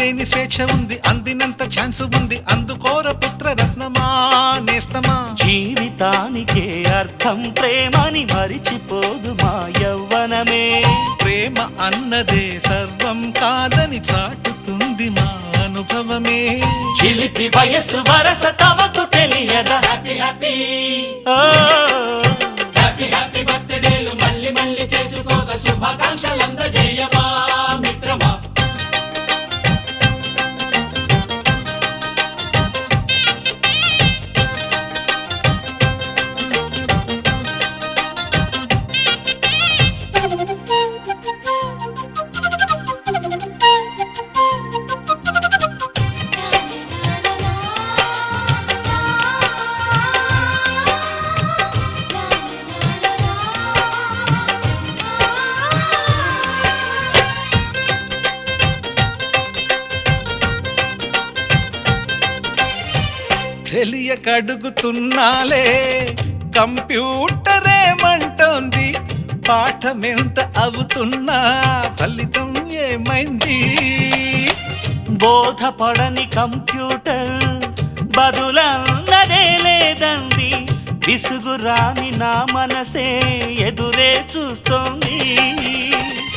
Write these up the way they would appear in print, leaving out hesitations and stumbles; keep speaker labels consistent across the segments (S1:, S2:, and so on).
S1: ఆపలేని స్వేచ్ఛ ఉంది, అందినంత ఛాన్స్ ఉంది, అందుకోర పుత్ర రత్నమా నేస్తమా.
S2: జీవితానికే అర్థం ప్రేమని మరిచిపోదు మా యవ్వనమే.
S1: ప్రేమ అన్నదే సర్వం కాదని చాటుతుంది మా అనుభవమే.
S2: చిలిపి వయసు వరస తమకు తెలియదా. హ్యాపీ హ్యాపీ హ్యాపీ హ్యాపీ బర్త్డేలు మళ్ళీ మళ్ళీ చేసుకోక శుభాకాంక్షలందజేయమా మిత్రమా.
S1: తెలియకడుగుతున్నాలే కంప్యూటరేమంటోంది, పాఠమెంత అవుతున్నా ఫలితం ఏమైంది.
S2: బోధపడని కంప్యూటర్ బదులన్నదే లేదంది, విసుగురాని నా మనసే ఎదురే చూస్తోంది.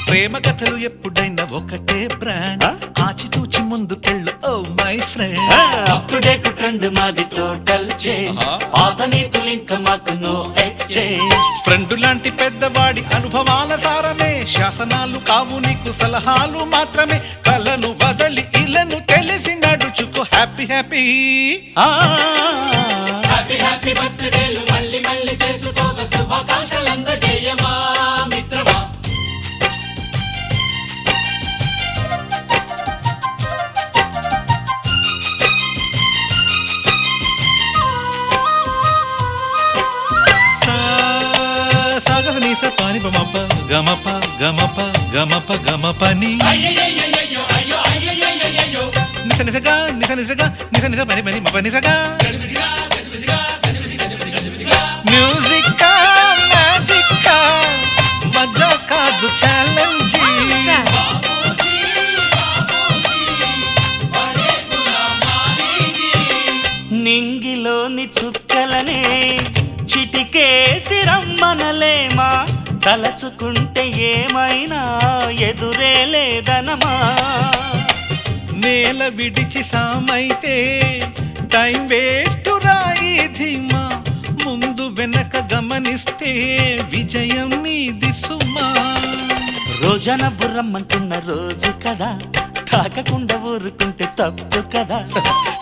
S1: ప్రేమ కథలు ఎప్పుడైనా ఒకటే బ్రాండ్, ఆచితూచి ముందుకెళ్ళు oh my friend.
S2: Up to date trend మాది టోటల్ చేంజ్, పాత నీతులు ఇంకా మాకు నో ఎక్స్చేంజ్.
S1: ఫ్రెండ్ లాంటి పెద్దవాడి అనుభవాల సారమే, శాసనాలు కావు నీకు సలహాలు మాత్రమే. కలను వదలి ఇలను తెలిసి నడుచుకో హ్యాపీ హ్యాపీ
S2: హ్యాపీ హ్యాపీ బర్త్డేలు మళ్ళీ మళ్ళీ చేసుకోక శుభాకాంక్షలందజేయమా మిత్రమా.
S1: పాని బమప గమప గమప గమప గమపని నిస నిసగా నిస నిసగా నిస నిస పని పని మప నిసగా. మ్యూజిక్ మ్యాజిక్ మజా కాదు ఛాలెంజ్.
S2: నింగిలోని చుక్కలనే చిటికేసి రమ్మనలేమా, తలచుకుంటే ఏమైనా ఎదురే లేదనమా.
S1: నేల విడిచి సామైతే టైం వేస్ట్ రాయి ధీమా, ముందు వెనక గమనిస్తే విజయం నీది సుమా.
S2: రోజన బుర్రమ్మంటున్న రోజు కదా, తాకకుండా ఊరుకుంటే తప్పు కదా.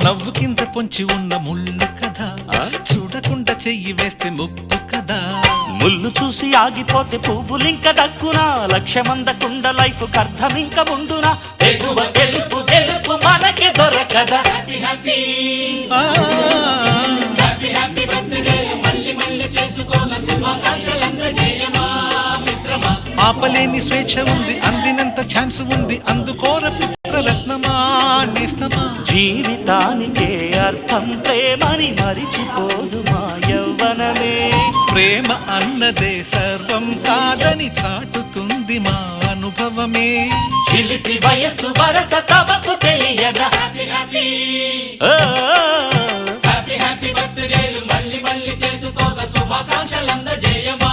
S1: నవ్వుకింత పొంచి ఉన్న ముళ్ళు కదా, చూడకుండా చెయ్యి వేస్తే ముప్పు కదా.
S2: ముళ్ళు చూసి ఆగిపోతే పువ్వులింక దక్కునా, లక్ష్యమందకుండా లైఫ్ అర్థం ఇంక ముందునా. తెగువ తెలుపు తెలుపు మనకి దొరకదా. Happy happy happy happy birthday మళ్ళీ మళ్ళీ చేసుకోగా శుభాకాంక్షలందజేయమా మిత్రమా.
S1: ఆపలేని స్వేచ్ఛ ఉంది, అందినంత ఛాన్స్ ఉంది, అందుకోర పుత్ర రత్నమా నేస్తమా.
S2: జీవితానికే అర్థం ప్రేమని మరిచిపోదు మా యవ్వనమే.
S1: ప్రేమ అన్నదే సర్వం కాదని చాటుతుంది మా అనుభవమే.
S2: చిలిపి వయసు వరస తమకు తెలియదా. హ్యాపీ హ్యాపీ హ్యాపీ హ్యాపీ బర్త్డేలు మళ్ళీ మళ్ళీ చేసుకోక శుభాకాంక్షలందజేయమా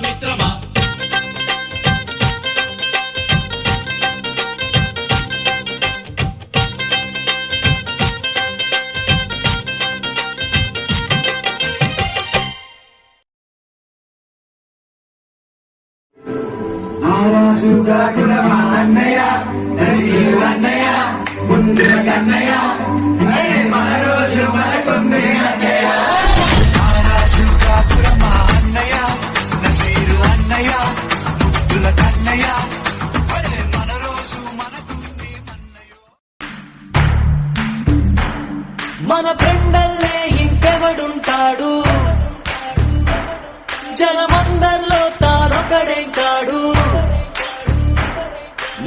S2: మిత్రమా.
S3: అన్నయ్య అన్నయ్య ముందు అన్నయ్య మన రోజు మనకుంది అన్నయ్య. అన్నయ్య నసీరు అన్నయ్య ముద్దుల కన్నయ్య మన రోజు మనకుంది అన్నయ్య.
S2: మన ఫ్రెండల్లే ఇంకెవడుంటాడు, జనమందరిలో తానొకడే కాడు.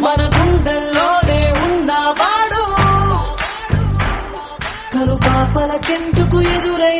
S2: మన గుండెల్లోనే ఉన్నవాడు, కను పాపలకెందుకు ఎదురై